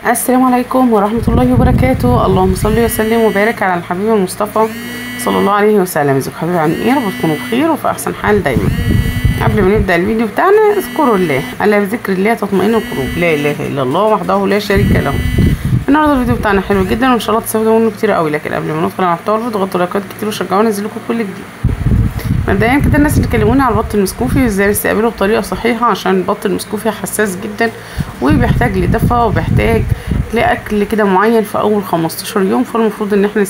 السلام عليكم ورحمة الله وبركاته. اللهم صل وسلم وبارك على الحبيب المصطفى صلى الله عليه وسلم. ازيكم حبايبي، عاملين ايه؟ رب تكونوا بخير وفي احسن حال دايما. قبل ما نبدا الفيديو بتاعنا اذكروا الله، الا بذكر الله تطمئن القلوب، لا اله الا الله وحده لا شريك له. النهارده الفيديو بتاعنا حلو جدا وان شاء الله تستفيدوا منه كتير قوي، لكن قبل ما ندخل على محتوى الفيديو ضغطوا لايكات كتير وشجعونا انزل لكم كل جديد. مبدئيا كده الناس اللي كلموني على البط المسكوفي وازاي نستقبله بطريقه صحيحه، عشان البط المسكوفي حساس جدا وبيحتاج لدفى وبيحتاج لاكل كده معين في اول 15 يوم، فالمفروض ان احنا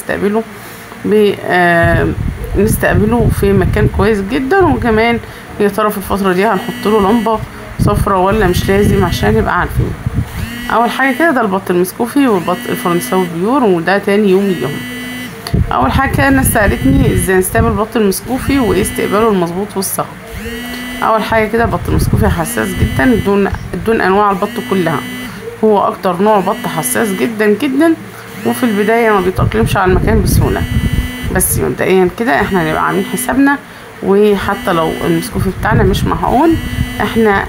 نستقبله في مكان كويس جدا. وكمان يا ترى في الفتره دي هنحط له لمبه صفراء ولا مش لازم، عشان نبقى عارفين. اول حاجه كده ده البط المسكوفي والبط الفرنساوي بيور، وده تاني يوم ليهم. اول حاجه كده الناس سالتني ازاي نستقبل البط المسكوفي وايه استقباله المظبوط والصح. اول حاجه كده البط المسكوفي حساس جدا دون انواع البط كلها، هو اكتر نوع بط حساس جدا جدا، وفي البدايه ما بيتاقلمش على المكان بسهوله. بس مبدئيا كده احنا هنبقى عاملين حسابنا، وحتى لو المسكوفي بتاعنا مش معقول احنا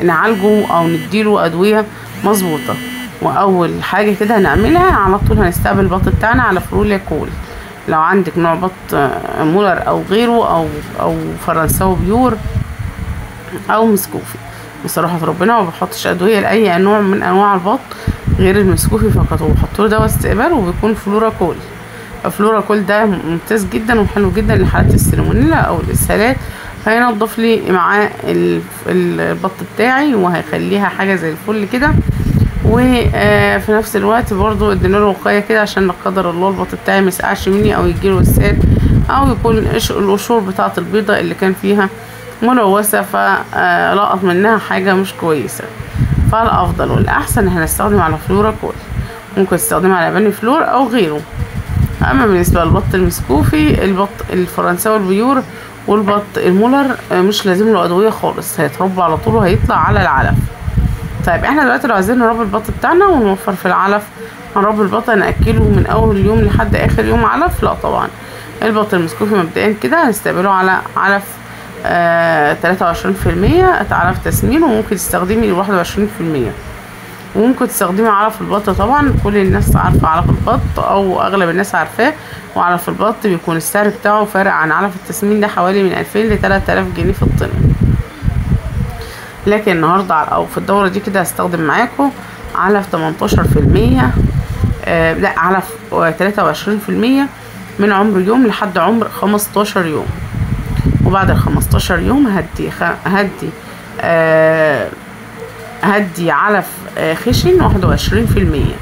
نعالجه او نديله ادويه مظبوطه. واول حاجه كده هنعملها على طول هنستقبل البط بتاعنا على فلوريا كول. لو عندك نوع بط مولر او غيره او فرنساوي بيور او مسكوفي، بصراحه في ربنا ما بحطش ادويه لاي نوع من انواع البط غير المسكوفي فقط، وبحط له دواء استقبال وبيكون فلورا كول. فلورا كول ده ممتاز جدا وحلو جدا لحالات السالمونيلا او الاسهالات، هينضف لي معاه البط بتاعي وهيخليها حاجه زي الفل كده. وفي نفس الوقت برضو ادينا له وقايه كده عشان لا قدر الله البط بتاعي ما يسقعش مني او يجيله اسهال، او يكون القشور بتاعه البيضه اللي كان فيها ملوثه فلقط منها حاجه مش كويسه. فالافضل والاحسن هنستخدم على فلورا كول، ممكن تستخدم على بني فلور او غيره. اما بالنسبه للبط المسكوفي، البط الفرنساوي البيور والبط المولر مش لازم له ادويه خالص، هيتربى على طول وهيطلع على العلف. طيب احنا دلوقتي لو عايزين نربي البط بتاعنا ونوفر في العلف، هنربي البط ناكله من اول يوم لحد اخر يوم علف؟ لا طبعا. البط المسكوفي مبدئيا كده هنستقبله على علف 23% علف تسمين، وممكن تستخدمي 21%، وممكن تستخدمي علف البط. طبعا كل الناس عارفه علف البط او اغلب الناس عارفاه، وعلف البط بيكون السعر بتاعه فارق عن علف التسمين ده حوالي من 2000 ل 3000 جنيه في الطن. لكن النهارده او في الدوره دي كده هستخدم معاكم علف 18%، لا علف 23% من عمر يوم لحد عمر 15 يوم. وبعد ال 15 يوم هدي علف خشن 21%،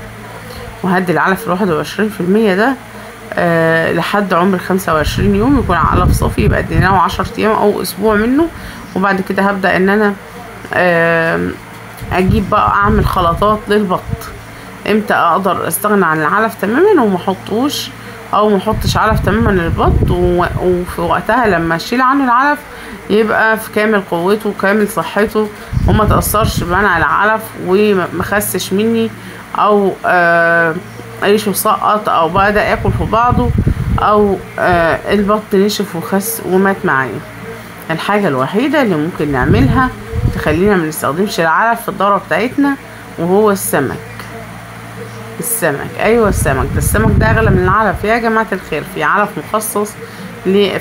وهدي العلف 21% ده لحد عمر 25 يوم، يكون علف صافي يبقى اديناه 10 ايام او اسبوع منه. وبعد كده هبدأ ان انا اجيب بقى اعمل خلطات للبط. امتى اقدر استغنى عن العلف تماما ومحطوش او محطش علف تماما للبط، وفي وقتها لما اشيل عنه العلف يبقى في كامل قوته وكامل صحته وما تأثرش بمنع العلف ومخسش مني او عيشه سقط او بدأ ياكل في بعضه او البط نشف وخس ومات معايا. الحاجة الوحيدة اللي ممكن نعملها تخلينا ما نستخدمش العلف في الدورة بتاعتنا وهو السمك. ايوه السمك ده، السمك ده اغلى من العلف يا جماعة الخير. في علف مخصص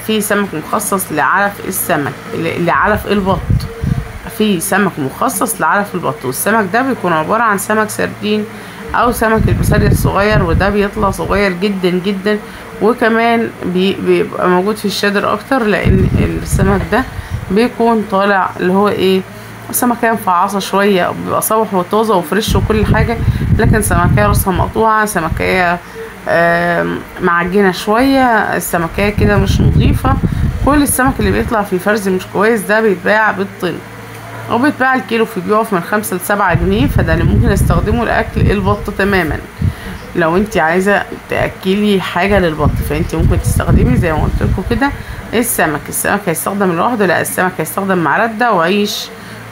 في سمك مخصص لعلف السمك، لعلف البط، في سمك مخصص لعلف البط، والسمك ده بيكون عبارة عن سمك سردين او سمك البسارية الصغير، وده بيطلع صغير جدا جدا، وكمان بيبقى موجود في الشادر اكتر، لان السمك ده بيكون طالع اللي هو ايه، سمكية مفعصة شوية، بيبقى صبح وطازة وفريش وكل حاجة، لكن سمكية راسها مقطوعة، سمكية معجنة شوية، السمكية كده مش نظيفة. كل السمك اللي بيطلع في فرز مش كويس ده بيتباع بالطن، او بيتباع الكيلو في بيقف من 5 ل7 جنيه، فده اللي ممكن استخدمه لاكل البط تماما. لو انت عايزه تاكلي حاجه للبط فانت ممكن تستخدمي زي ما قلت لكم كده السمك هيستخدم لوحده، لا السمك هيستخدم مع رده وعيش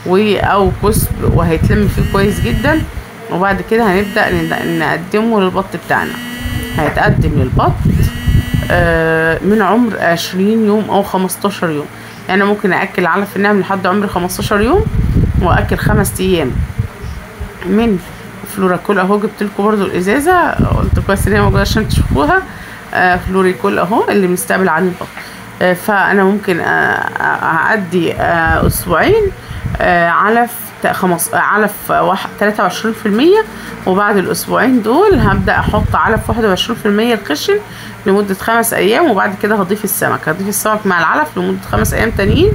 او كسب وهيتلم فيه كويس جدا. وبعد كده هنبدا نقدمه للبط بتاعنا. هيتقدم للبط من عمر 20 يوم او 15 يوم، يعني ممكن اكل علف النعم لحد عمر 15 يوم، واكل 5 ايام من فلوراكول اهو، جبت لكم برده الازازه، قلت كويس ان هي موجوده عشان تشوفوها. فلوريكول اهو اللي بنستقبل عن البط. فانا ممكن اعدي اسبوعين علف علف 23%، وبعد الاسبوعين دول هبدا احط علف 21% الخشن لمده 5 ايام، وبعد كده هضيف السمك مع العلف لمده 5 ايام تانيين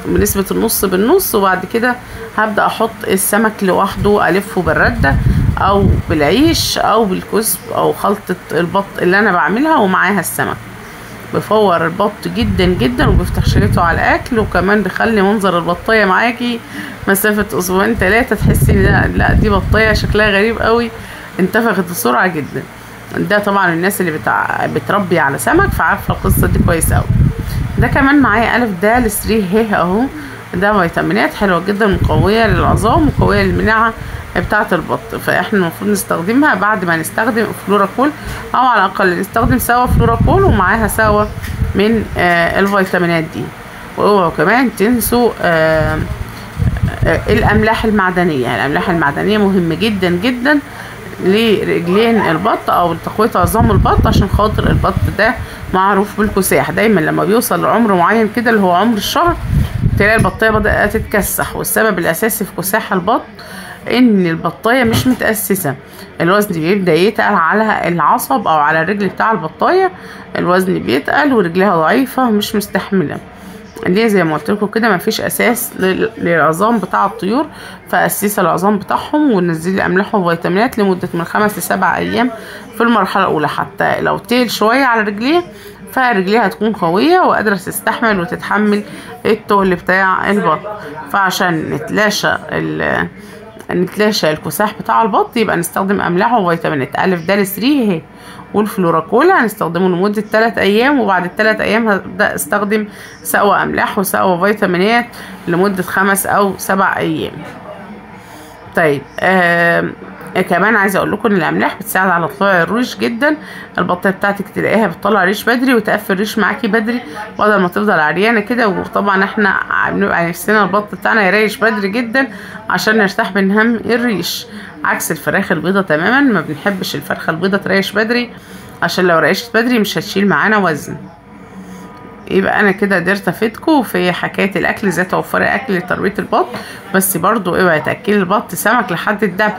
بنسبه النص بالنص، وبعد كده هبدا احط السمك لوحده، الفه بالرده او بالعيش او بالكزب او خلطه البط اللي انا بعملها ومعاها السمك. بفور البط جدا جدا وبيفتح شهيته على الاكل، وكمان بيخلي منظر البطايه معاكي مسافه اسبوعين 3 تحسي ان لا دي بطايه شكلها غريب قوي، انتفخت بسرعه جدا. ده طبعا الناس اللي بتربي على سمك فعارفه القصه دي كويس قوي. ده كمان معايا الف د 3 ه اهو، ده فيتامينات حلوه جدا مقويه للعظام وقويه للمناعه بتاعه البط، فاحنا المفروض نستخدمها بعد ما نستخدم فلوراكول، او على الاقل نستخدم سوا فلوراكول ومعاها سوا من الفيتامينات دي. واوعوا كمان تنسوا الاملاح المعدنيه مهمه جدا جدا لرجلين البط او لتقويه عظام البط، عشان خاطر البط ده معروف بالكساح. دايما لما بيوصل لعمر معين كده اللي هو عمر الشهر تلاقي البطايه بدات تتكسح، والسبب الاساسي في كساح البط ان البطايه مش متاسسه، الوزن بيبدا يتقل على العصب او على الرجل بتاع البطايه، الوزن بيتقل ورجلها ضعيفه مش مستحمله. ليه؟ زي ما قلت لكم كده مفيش اساس للعظام بتاع الطيور، فاسس العظام بتاعهم ونزلي املاح وفيتامينات لمده من 5 ل 7 ايام في المرحله الاولى، حتى لو تقل شويه على رجليه فرجليها هتكون قويه وقادره تستحمل وتتحمل التقل بتاع البط. فعشان نتلاشى الكساح بتاع البط يبقى نستخدم املاح وفيتامينات الف د 3 اهي، والفلوراكول هنستخدمه لمده 3 ايام، وبعد ال3 ايام هبدا استخدم سوا املاح وسوا فيتامينات لمده 5 أو 7 ايام. طيب كمان عايزه اقول لكم ان الاملاح بتساعد على طلوع الريش جدا، البطه بتاعتك تلاقيها بتطلع ريش بدري وتقفل ريش معاكي بدري بدل ما تفضل عريانه كده. وطبعا احنا بنبقى نفسنا البط بتاعنا يريش بدري جدا عشان نرتاح من هم الريش، عكس الفراخ البيضه تماما، ما بنحبش الفرخه البيضه تريش بدري عشان لو ريشت بدري مش هتشيل معانا وزن. يبقى انا كده قدرت افيدكم في حكايه الاكل، ازاي توفري اكل لتربيه البط، بس برضو اوعي تاكلي البط سمك لحد الذبح.